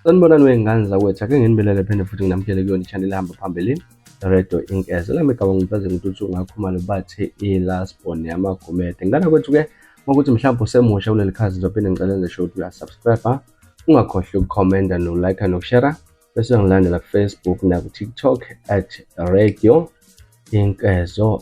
Sanibonani wey'ngane zakwethu, ake nginibelele phinde futhi nginamukele kuyona i-channel ehamba phambili, Radio Inkeza. La migaba ngifeze ngintuthu ngakhuluma bathi i-lastborn yamagumede. Ngidana kwethu-ke ngokuthi mhlawumbe usemusha kuleli khazi ngizophinde ngicela nje ukuthi uyasubscribe, ungakhohlwa ukukhomenta no-like nokushare, bese ngilandela ku-Facebook naku-TikTok @Radio Inkezo.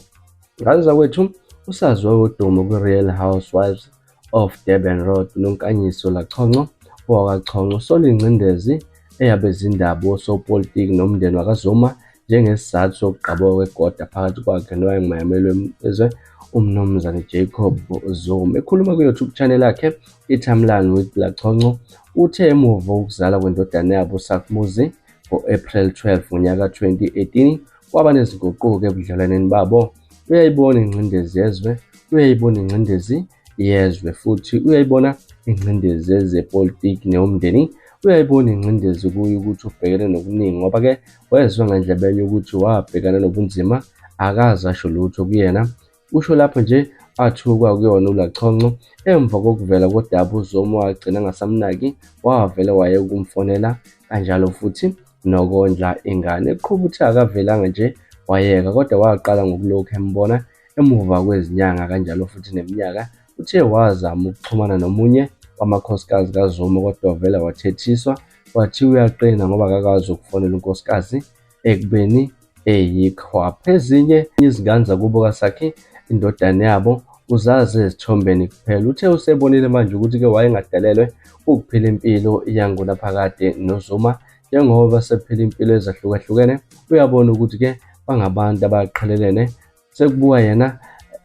Ngane zakwethu, usaziwe udumo kwi-Real Housewives of Durban Road noNkanyiso Lachonco owakwaChonco sola ingcindezi eyabezindaba osopolitiki nomndeni wakaZuma njengesizathu sokuqabuka kwegoda phakathi kwakhe nowayengumongameli wezwe uMnumzane Jacob Zuma. Ekhuluma ku-YouTube channel yakhe iTimeline with Lachonco, uthe emuva ukuzala kwendodana yabo uSakhamuzi ngo-April 12 ngonyaka 2018 kwaba nezinguquko ebudlelwaneni babo. Uyayibona ingcindezi yezwe, uyayibona ingcindezi yezwe futhi uyayibona ingcindezi yezepolitiki neyomndeni, uyayibona ingcindezi kuyo ukuthi ubhekene nokuningi ngoba-ke wezwe ngandlebe enye ukuthi wabhekana nobunzima, akaze asho lutho kuyena. Usho lapho nje athukwa kuyona uLachonco emva kokuvela kodaba uZuma wagcina angasamnaki, wavele wayeka ukumfonela kanjalo futhi nokondla ingane. Eqhuba ukuthi akavelanga nje wayeka, kodwa waqala ngokulokhu embona emuva kwezinyanga kanjalo futhi neminyaka. Uthe wazama ukuxhumana nomunye wamakhosikazi kaZuma kodwa vele wathethiswa, wathi uyaqina ngoba akakazi ukufonela unkosikazi ekubeni eyikhwapha. Ezinye izingane zakubo kaSakhe, indodana yabo, uzazi ezithombeni kuphela. Uthe usebonile manje ukuthi-ke wayengadalelwe ukuphila impilo yangunaphakade noZuma njengoba sephila impilo ezahlukahlukene. Uyabona ukuthi-ke bangabantu abaqhelelene, sekubuka yena,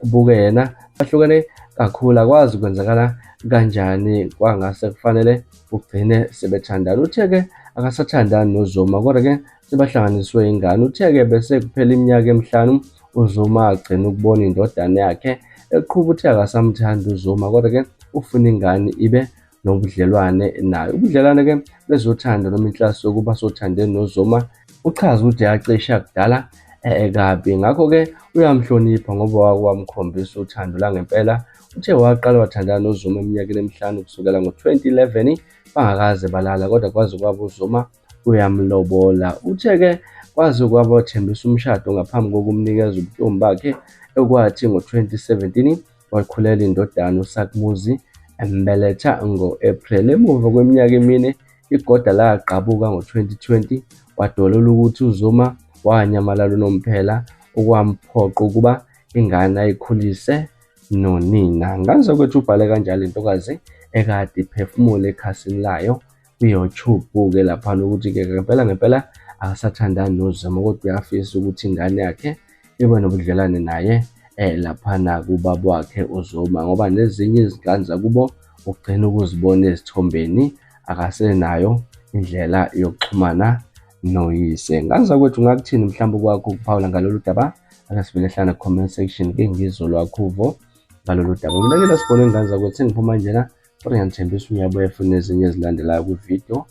buke yena bahlukene kakhulu, akwazi kwenzakala kanjani kwangase kufanele ugcine sebethandana. Uthe-ke akasathandani noZuma kodwa-ke sebahlanganiswe ingane. Uthe-ke bese kuphela iminyaka emihlanu uZuma agcina ukubona indodana yakhe, eqhuba uthi akasamthandi uZuma kodwa-ke ufuna ingane ibe nobudlelwane naye. Ubudlelwane-ke bezothanda noma inhliso yokuba sothandene noZuma uchaza ukuthi yacisha kudala kabi, ngakho-ke uyamhlonipha ngoba wakwamkhombisa uthando langempela. Uthe waqala wathandana noZuma eminyakeni emihlanu kusukela ngo-2011 bangakaze balala, kodwa kwaze kwaba uZuma uyamlobola. Uthe-ke kwaze kwaba wathembisa umshado ngaphambi kokumnikeza ubuntombi bakhe, ekwathi ngo-2017 wakhulela indodana uSakhamuzi embeletha ngo-April. Emuva kweminyaka emine igoda laqabuka ngo-2020, wadolola ukuthi uZuma wanyamalala unomphela okwamphoqa ukuba ingane ayikhulise nonina. Ngane zakwethu ubhale kanjalo intokazi ekade iphefumula ekhasini layo kwi-YouTube-ke laphana ukuthi-ke ngempela akasathandani noZuma kodwa uyafisa ukuthi ingane yakhe ibe nobudlelwane naye laphana kubaba wakhe uZuma ngoba nezinye izingane zakubo ugcina ukuzibona ezithombeni, akasenayo indlela yokuxhumana noyise. Ngane zakwethu ngakuthini mhlawumbe kwakho ukuphawula ngalolu daba? Ake sivele hlana ku-comment section ke ngizwe lwakho uvo ngalolu daba. Mina ke lasibona ingane zakwethu sengiphuma njena kodwa ngiyathembisa uyabuya futhi nezinye ezilandelayo kwividiyo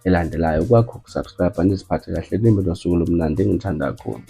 elandelayo. Kwakho ukusubscribe niziphathe kahle nimbe nosuku lomnandi, ngithanda kakhulu.